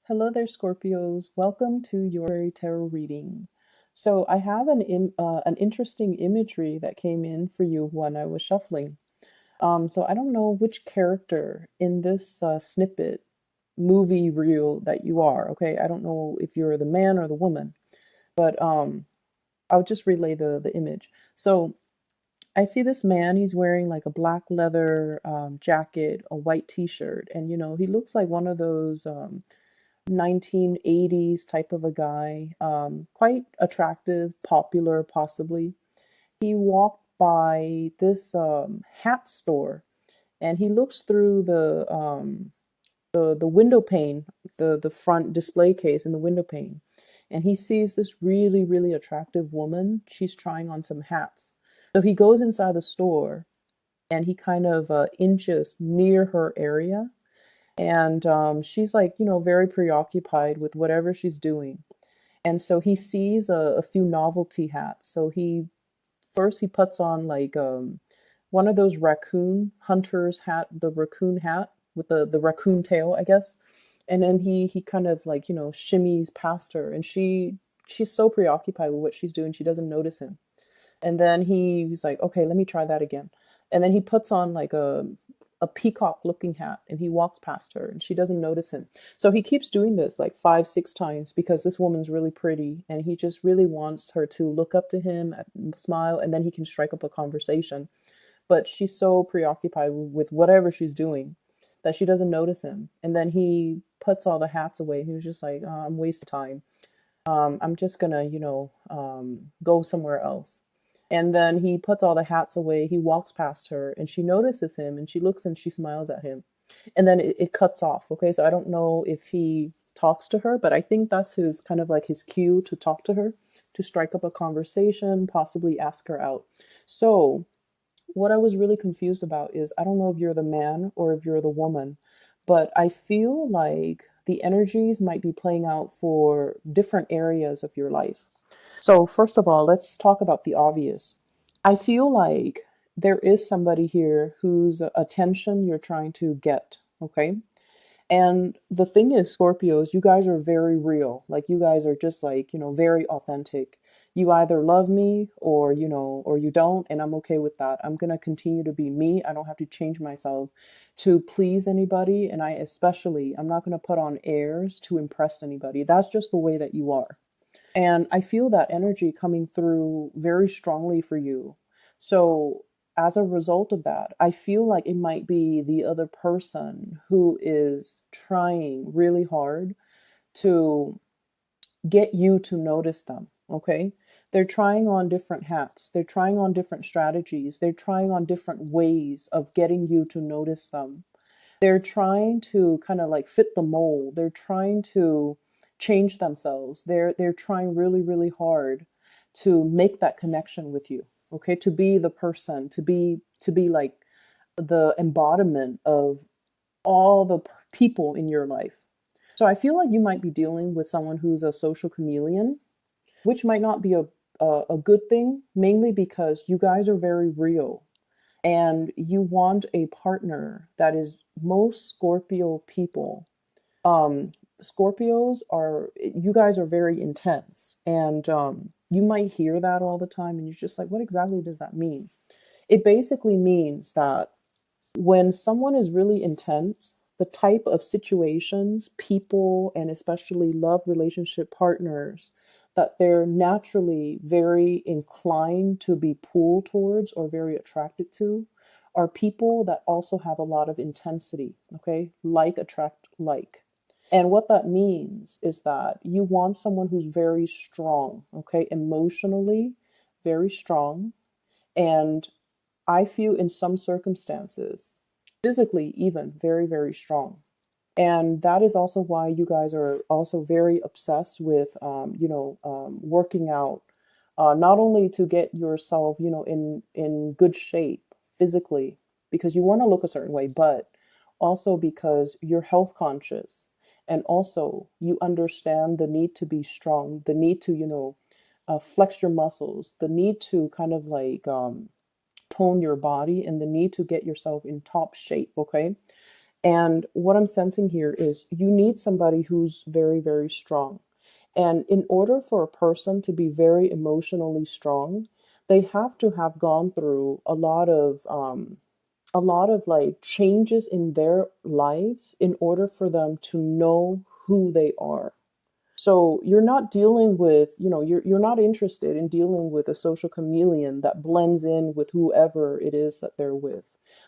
Hello there, Scorpios. Welcome to your tarot reading. So I have an interesting imagery that came in for you when I was shuffling. So I don't know which character in this snippet movie reel that you are. Okay, I don't know if you're the man or the woman, but I'll just relay the image. So I see this man. He's wearing like a black leather jacket, a white T-shirt, and he looks like one of those 1980s type of a guy, quite attractive, popular, possibly. He walked by this hat store, and he looks through the window pane, the front display case in the window pane, and he sees this really, really attractive woman. She's trying on some hats. So he goes inside the store, and he kind of inches near her area, and she's like, very preoccupied with whatever she's doing. And so he sees a few novelty hats. So he puts on like one of those raccoon hunters hat, the raccoon hat with the raccoon tail, I guess. And then he kind of like, shimmies past her, and she's so preoccupied with what she's doing, she doesn't notice him. And then he's like, okay, let me try that again. And then he puts on like a peacock looking hat, and he walks past her, and she doesn't notice him. So he keeps doing this like 5, 6 times because this woman's really pretty, and he just really wants her to look up to him, smile, and then he can strike up a conversation. But she's so preoccupied with whatever she's doing that she doesn't notice him. And then he puts all the hats away. He was just like, I'm wasting time. I'm just gonna, go somewhere else. And then he puts all the hats away. He walks past her, and she notices him, and she looks and she smiles at him. And then it cuts off. Okay, so I don't know if he talks to her, but I think that's his kind of like his cue to talk to her, to strike up a conversation, possibly ask her out. So what I was really confused about is, I don't know if you're the man or if you're the woman, but I feel like the energies might be playing out for different areas of your life. So, first of all, let's talk about the obvious. I feel like there is somebody here whose attention you're trying to get, okay? And the thing is, Scorpios, you guys are very real. Like, you guys are just like, very authentic. You either love me or, or you don't, and I'm okay with that. I'm going to continue to be me. I don't have to change myself to please anybody. And I'm not going to put on airs to impress anybody. That's just the way that you are. And I feel that energy coming through very strongly for you. So, as a result of that, I feel like it might be the other person who is trying really hard to get you to notice them. Okay. They're trying on different hats. They're trying on different strategies. They're trying on different ways of getting you to notice them. They're trying to kind of like fit the mold. They're trying to change themselves. They're trying really, really hard to make that connection with you. Okay, to be the person, to be like the embodiment of all the people in your life. So I feel like you might be dealing with someone who's a social chameleon, which might not be a good thing, mainly because you guys are very real, and you want a partner that is, most Scorpio people, um Scorpios are, you guys are very intense, and you might hear that all the time, and you're just like, what exactly does that mean? It basically means that when someone is really intense, the type of situations, people, and especially love relationship partners that they're naturally very inclined to be pulled towards or very attracted to are people that also have a lot of intensity, okay? Like attract like. And what that means is that you want someone who's very strong, okay? Emotionally, very strong. And I feel in some circumstances, physically even very, very strong. And that is also why you guys are also very obsessed with, working out, not only to get yourself, in good shape physically, because you want to look a certain way, but also because you're health conscious, and also you understand the need to be strong, the need to, flex your muscles, the need to kind of like tone your body, and the need to get yourself in top shape. Okay. And what I'm sensing here is you need somebody who's very, very strong. And in order for a person to be very emotionally strong, they have to have gone through a lot of like changes in their lives in order for them to know who they are. So you're not dealing with, you're not interested in dealing with a social chameleon that blends in with whoever it is that they're with,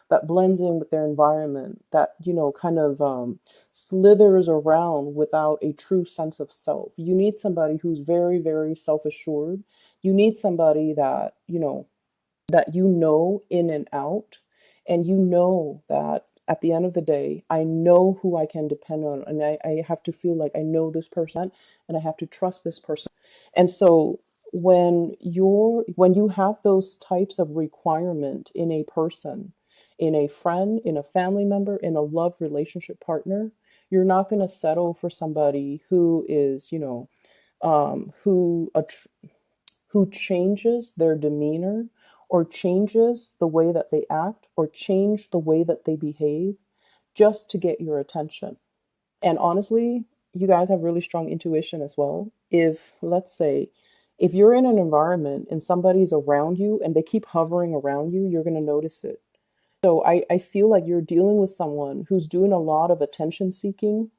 that blends in with their environment, that, kind of slithers around without a true sense of self. You need somebody who's very, very self-assured. You need somebody that, you know in and out, and you know that at the end of the day, I know who I can depend on, and I have to feel like I know this person and I have to trust this person. And so when you have those types of requirement in a person, in a friend, in a family member, in a love relationship partner, you're not going to settle for somebody who is, um, who who changes their demeanor or changes the way that they act or change the way that they behave just to get your attention. And honestly, you guys have really strong intuition as well. If, let's say, if you're in an environment and somebody's around you and they keep hovering around you, you're going to notice it. So I feel like you're dealing with someone who's doing a lot of attention seeking,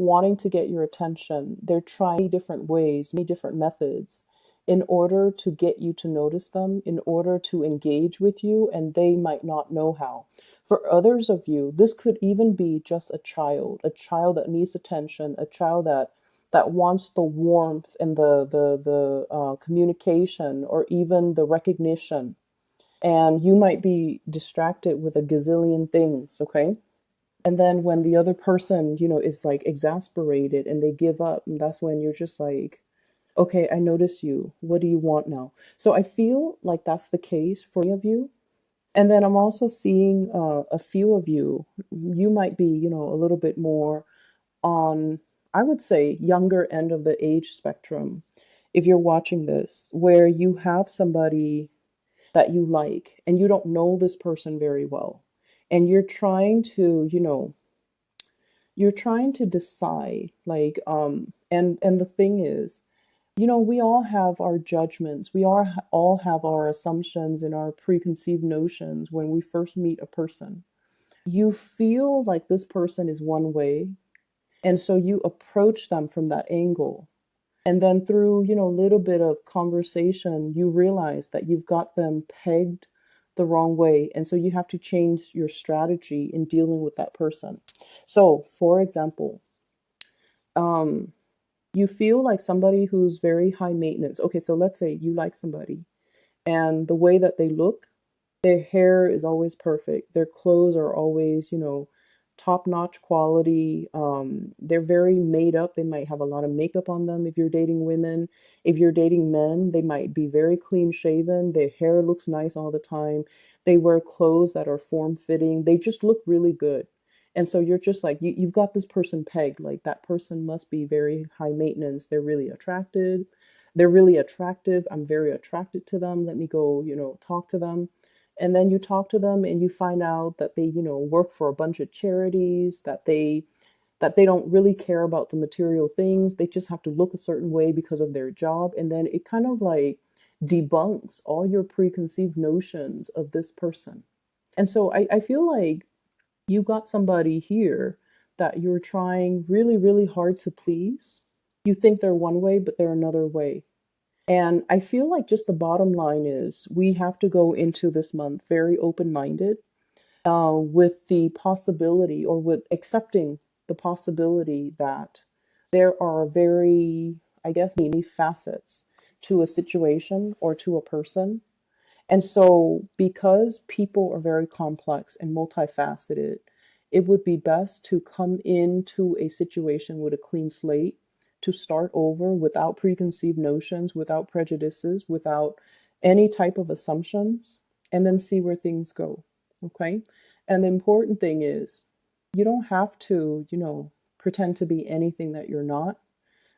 wanting to get your attention. They're trying different ways, many different methods in order to get you to notice them, in order to engage with you, and they might not know how. For others of you, this could even be just a child that needs attention, a child that wants the warmth and the communication or even the recognition. And you might be distracted with a gazillion things, okay? And then when the other person, is like exasperated and they give up, and that's when you're just like, okay, I notice you. What do you want now? So I feel like that's the case for many of you. And then I'm also seeing a few of you. You might be, a little bit more on, I would say, younger end of the age spectrum. If you're watching this, where you have somebody that you like and you don't know this person very well, and you're trying to decide like and the thing is, we all have our judgments. We all have our assumptions and our preconceived notions when we first meet a person. You feel like this person is one way, and so you approach them from that angle. And then through, a little bit of conversation, you realize that you've got them pegged the wrong way. And so you have to change your strategy in dealing with that person. So, for example, um, you feel like somebody who's very high maintenance. Okay, so let's say you like somebody and the way that they look, their hair is always perfect. Their clothes are always, top-notch quality. They're very made up. They might have a lot of makeup on them if you're dating women. If you're dating men, they might be very clean shaven. Their hair looks nice all the time. They wear clothes that are form-fitting. They just look really good. And so you're just like, you've got this person pegged. Like that person must be very high maintenance. They're really attracted. They're really attractive. I'm very attracted to them. Let me go, talk to them. And then you talk to them and you find out that they, work for a bunch of charities, that they don't really care about the material things. They just have to look a certain way because of their job. And then it kind of like debunks all your preconceived notions of this person. And so I feel like you got somebody here that you're trying really, really hard to please. You think they're one way, but they're another way. And I feel like just the bottom line is we have to go into this month very open minded, with the possibility or with accepting the possibility that there are very, I guess, many facets to a situation or to a person. And so, because people are very complex and multifaceted, it would be best to come into a situation with a clean slate, to start over without preconceived notions, without prejudices, without any type of assumptions, and then see where things go. Okay. And the important thing is, you don't have to, pretend to be anything that you're not,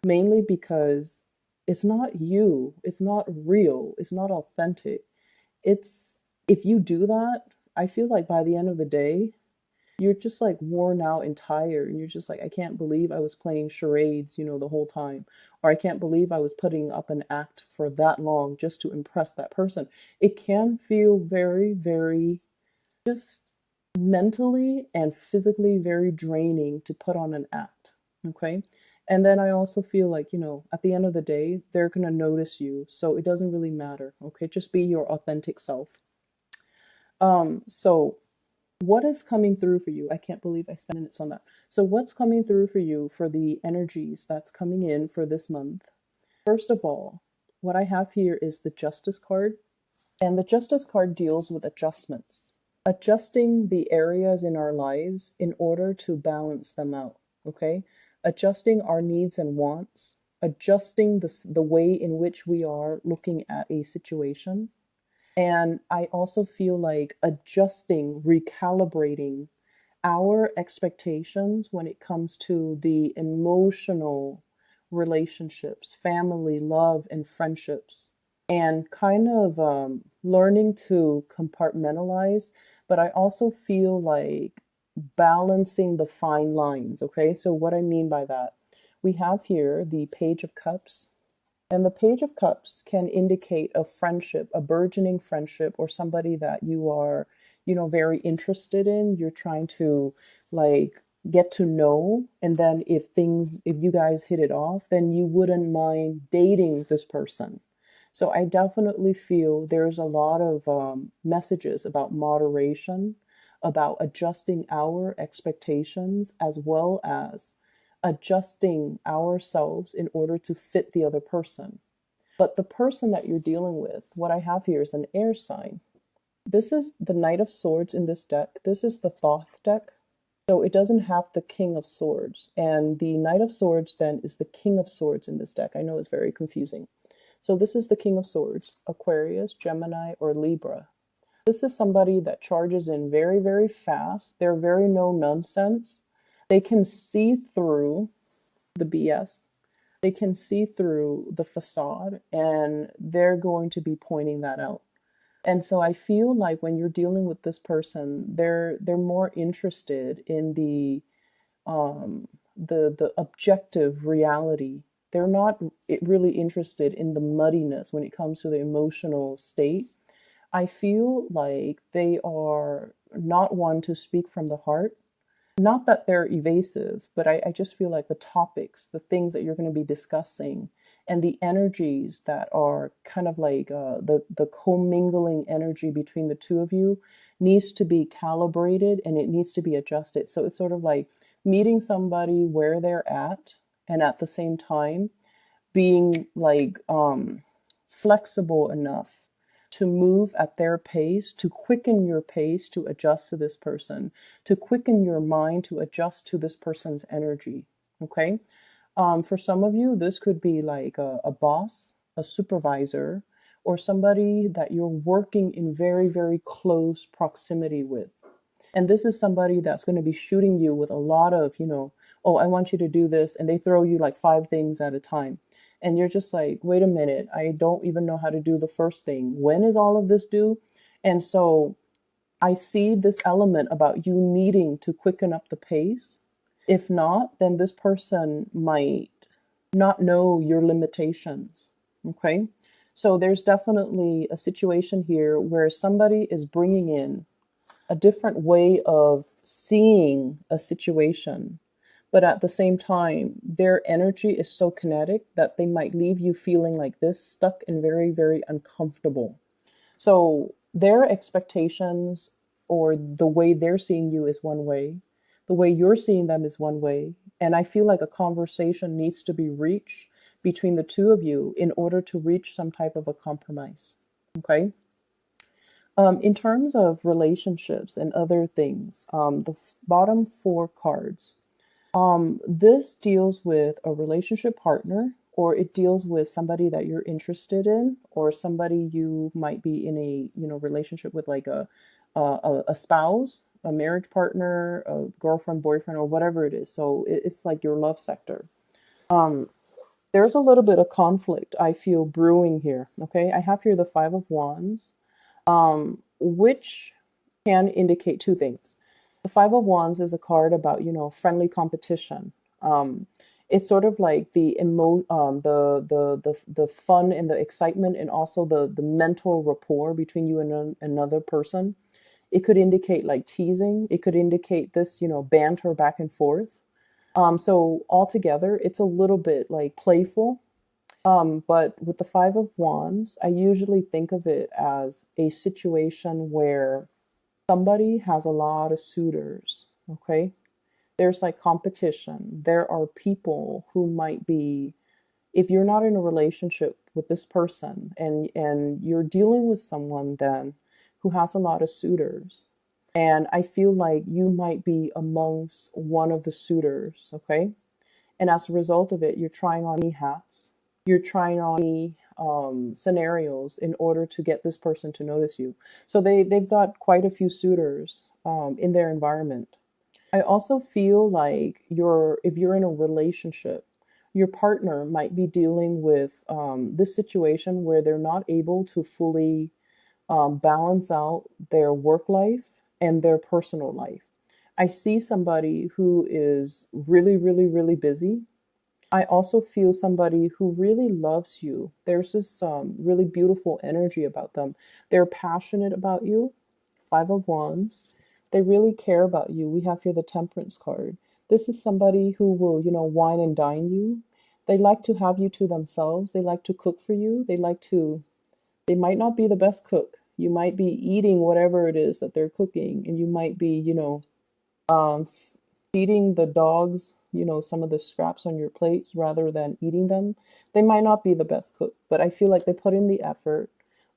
mainly because it's not you, it's not real, it's not authentic. It's If you do that, I feel like by the end of the day, You're just like worn out and tired, and you're just like, I can't believe I was playing charades, the whole time. Or I can't believe I was putting up an act for that long just to impress that person. It can feel very, very just mentally and physically very draining to put on an act. Okay. And then I also feel like, at the end of the day, they're going to notice you. So it doesn't really matter. Okay. Just be your authentic self. So what is coming through for you? I can't believe I spent minutes on that. So what's coming through for you for the energies that's coming in for this month? First of all, what I have here is the Justice card. And the Justice card deals with adjustments, adjusting the areas in our lives in order to balance them out, okay? Adjusting our needs and wants, adjusting the way in which we are looking at a situation. And I also feel like adjusting, recalibrating our expectations when it comes to the emotional relationships, family, love, and friendships, and kind of learning to compartmentalize. But I also feel like balancing the fine lines. Okay, so what I mean by that, we have here the Page of Cups. And the Page of Cups can indicate a friendship, a burgeoning friendship, or somebody that you are, very interested in. You're trying to like get to know. And then if you guys hit it off, then you wouldn't mind dating this person. So I definitely feel there's a lot of messages about moderation, about adjusting our expectations, as well as adjusting ourselves in order to fit the other person. But the person that you're dealing with, what I have here is an air sign. This is the Knight of Swords in this deck. This is the Thoth deck. So it doesn't have the King of Swords. And the Knight of Swords then is the King of Swords in this deck. I know it's very confusing. So this is the King of Swords, Aquarius, Gemini, or Libra. This is somebody that charges in very, very fast. They're very no nonsense. They can see through the BS. They can see through the facade, and they're going to be pointing that out. And so I feel like when you're dealing with this person, they're more interested in the objective reality. They're not really interested in the muddiness when it comes to the emotional state. I feel like they are not one to speak from the heart. Not that they're evasive, but I just feel like the topics, the things that you're going to be discussing, and the energies that are kind of like the commingling energy between the two of you needs to be calibrated and it needs to be adjusted. So it's sort of like meeting somebody where they're at, and at the same time being like flexible enough to move at their pace, to quicken your pace, to adjust to this person, to quicken your mind, to adjust to this person's energy. Okay. For some of you, this could be like a boss, a supervisor, or somebody that you're working in very, very close proximity with. And this is somebody that's going to be shooting you with a lot of, oh, I want you to do this. And they throw you like 5 things at a time. And you're just like, wait a minute, I don't even know how to do the first thing. When is all of this due? And so I see this element about you needing to quicken up the pace. If not, then this person might not know your limitations. Okay. So there's definitely a situation here where somebody is bringing in a different way of seeing a situation. But at the same time, their energy is so kinetic that they might leave you feeling like this, stuck and very, very uncomfortable. So their expectations or the way they're seeing you is one way. The way you're seeing them is one way. And I feel like a conversation needs to be reached between the two of you in order to reach some type of a compromise. Okay. In terms of relationships and other things, the bottom 4 cards, this deals with a relationship partner, or it deals with somebody that you're interested in, or somebody you might be in a relationship with, like a spouse, a marriage partner, a girlfriend, boyfriend, or whatever it is. So it's like your love sector. There's a little bit of conflict I feel brewing here. Okay, I have here the 5 of Wands, which can indicate 2 things. The Five of Wands is a card about, friendly competition. Um, it's sort of like the fun and the excitement, and also the mental rapport between you and another person. It could indicate like teasing. It could indicate this, banter back and forth. So altogether, it's a little bit like playful. But with the Five of Wands, I usually think of it as a situation where somebody has a lot of suitors. Okay. There's like competition. There are people who might be, if you're not in a relationship with this person, and you're dealing with someone then who has a lot of suitors. And I feel like you might be amongst one of the suitors, okay? And as a result of it, you're trying on many hats. You're trying on many scenarios in order to get this person to notice you. So they've got quite a few suitors in their environment. I also feel like if you're in a relationship, your partner might be dealing with this situation where they're not able to fully balance out their work life and their personal life. I see somebody who is really, really, really busy. I also feel somebody who really loves you. There's this really beautiful energy about them. They're passionate about you. Five of Wands. They really care about you. We have here the Temperance card. This is somebody who will, wine and dine you. They like to have you to themselves. They like to cook for you. They might not be the best cook. You might be eating whatever it is that they're cooking, and you might be, um, feeding the dogs, some of the scraps on your plate rather than eating them. They might not be the best cook, but I feel like they put in the effort,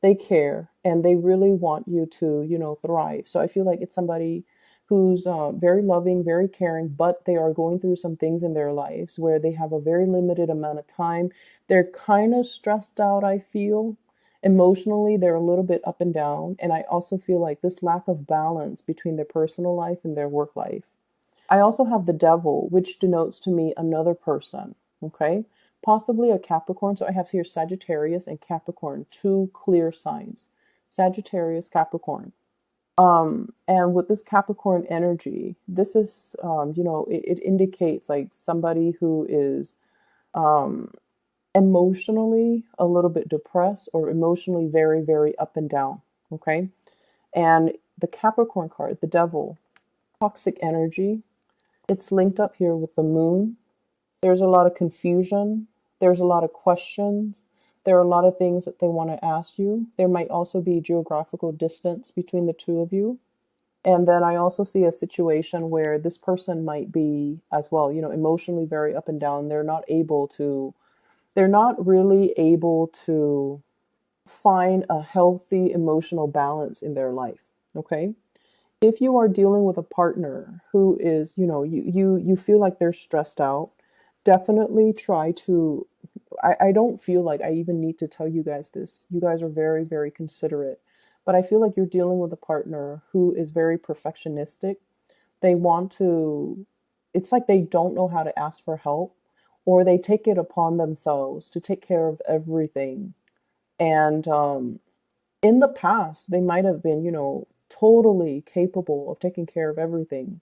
they care, and they really want you to, thrive. So I feel like it's somebody who's very loving, very caring, but they are going through some things in their lives where they have a very limited amount of time. They're kind of stressed out, I feel. Emotionally, they're a little bit up and down. And I also feel like this lack of balance between their personal life and their work life. I also have the devil, which denotes to me another person, okay? Possibly a Capricorn. So I have here Sagittarius and Capricorn, two clear signs. Sagittarius, Capricorn. And with this Capricorn energy, this is, it indicates like somebody who is um, emotionally a little bit depressed or emotionally very, very up and down, okay? And the Capricorn card, the devil, toxic energy, it's linked up here with the moon. There's a lot of confusion. There's a lot of questions. There are a lot of things that they want to ask you. There might also be geographical distance between the two of you. And then I also see a situation where this person might be as well, emotionally very up and down. They're not really able to find a healthy emotional balance in their life. Okay. If you are dealing with a partner who is, you feel like they're stressed out, definitely try to. I don't feel like I even need to tell you guys this. You guys are very, very considerate. But I feel like you're dealing with a partner who is very perfectionistic. They want to, it's like they don't know how to ask for help, or they take it upon themselves to take care of everything. And in the past, they might have been, totally capable of taking care of everything.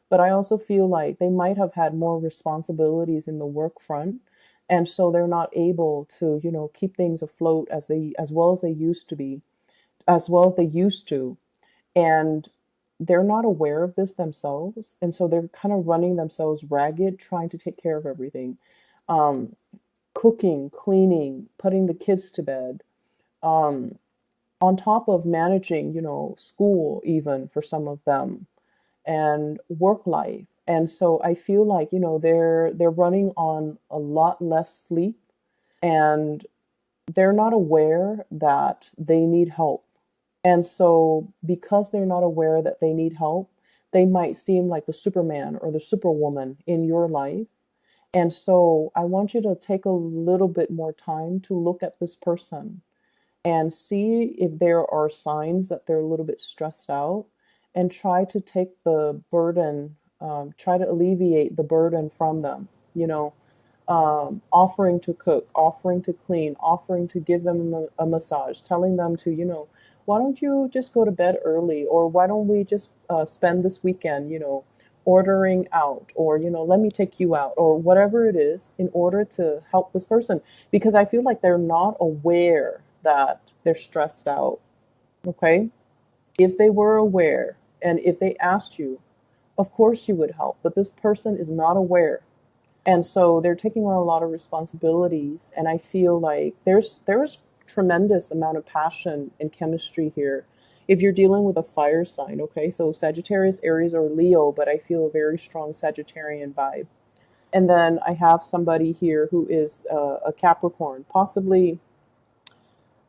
But I also feel like they might have had more responsibilities in the work front. And so they're not able to, keep things afloat as well as they used to be, as well as they used to. And they're not aware of this themselves. And so they're kind of running themselves ragged, trying to take care of everything. Um, Cooking, cleaning, putting the kids to bed, um, on top of managing, school even for some of them, and work life. And so I feel like, they're running on a lot less sleep, and they're not aware that they need help. And so because they're not aware that they need help, they might seem like the Superman or the Superwoman in your life. And so I want you to take a little bit more time to look at this person and see if there are signs that they're a little bit stressed out, and try to take the burden, try to alleviate the burden from them, offering to cook, offering to clean, offering to give them a massage, telling them to, why don't you just go to bed early? Or why don't we just spend this weekend, ordering out? Or, let me take you out, or whatever it is, in order to help this person. Because I feel like they're not aware that they're stressed out. Okay. If they were aware and if they asked you, of course you would help. But this person is not aware. And so they're taking on a lot of responsibilities. And I feel like there's tremendous amount of passion and chemistry here. If you're dealing with a fire sign, okay, so Sagittarius, Aries, or Leo, but I feel a very strong Sagittarian vibe. And then I have somebody here who is a Capricorn, possibly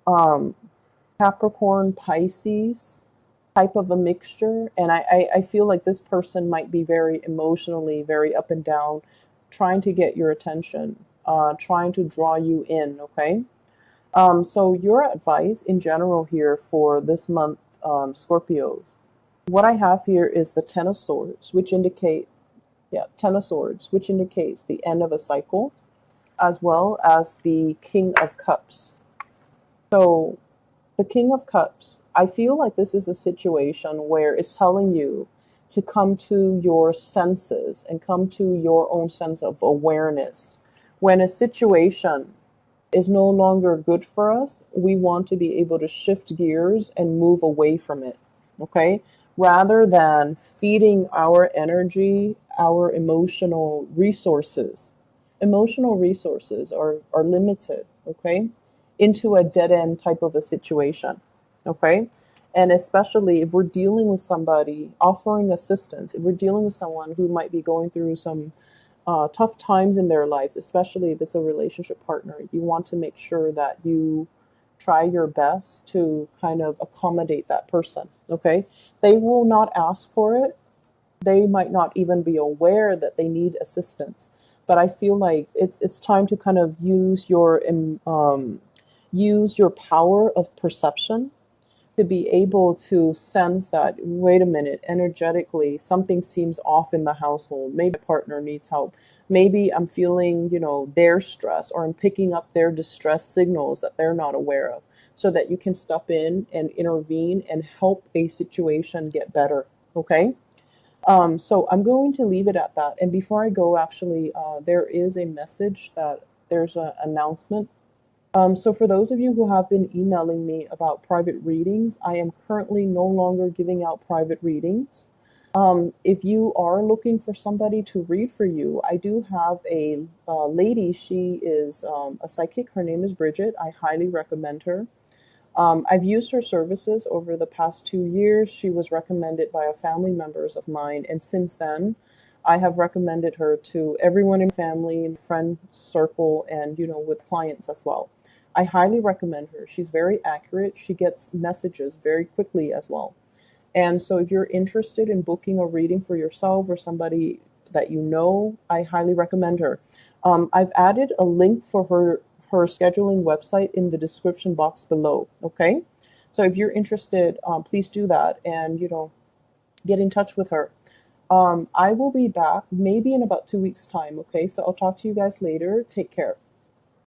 um, Capricorn, Pisces type of a mixture. And I feel like this person might be very emotionally, very up and down, trying to get your attention, trying to draw you in, okay? So your advice in general here for this month, Scorpios, what I have here is the Ten of Swords, which indicate, yeah, Ten of Swords, which indicates the end of a cycle, as well as the King of Cups. So the King of Cups, I feel like this is a situation where it's telling you to come to your senses and come to your own sense of awareness. When a situation is no longer good for us, we want to be able to shift gears and move away from it, okay? Rather than feeding our energy, our emotional resources. Emotional resources are limited, okay? Into a dead end type of a situation, okay? And especially if we're dealing with somebody offering assistance, if we're dealing with someone who might be going through some tough times in their lives, especially if it's a relationship partner, you want to make sure that you try your best to kind of accommodate that person, okay? They will not ask for it. They might not even be aware that they need assistance. But I feel like it's time to kind of use your power of perception to be able to sense that, wait a minute, energetically, something seems off in the household. Maybe my partner needs help. Maybe I'm feeling, their stress, or I'm picking up their distress signals that they're not aware of, so that you can step in and intervene and help a situation get better. Okay. So I'm going to leave it at that. And before I go, actually, there is a message that there's an announcement. So for those of you who have been emailing me about private readings, I am currently no longer giving out private readings. If you are looking for somebody to read for you, I do have a lady. She is a psychic. Her name is Bridget. I highly recommend her. I've used her services over the past 2 years. She was recommended by a family members of mine, and since then, I have recommended her to everyone in family and friend circle, and with clients as well. I highly recommend her. She's very accurate. She gets messages very quickly as well. And so if you're interested in booking a reading for yourself or somebody that you know, I highly recommend her. I've added a link for her scheduling website in the description box below. Okay. So if you're interested, please do that and, get in touch with her. I will be back maybe in about 2 weeks time. Okay. So I'll talk to you guys later. Take care.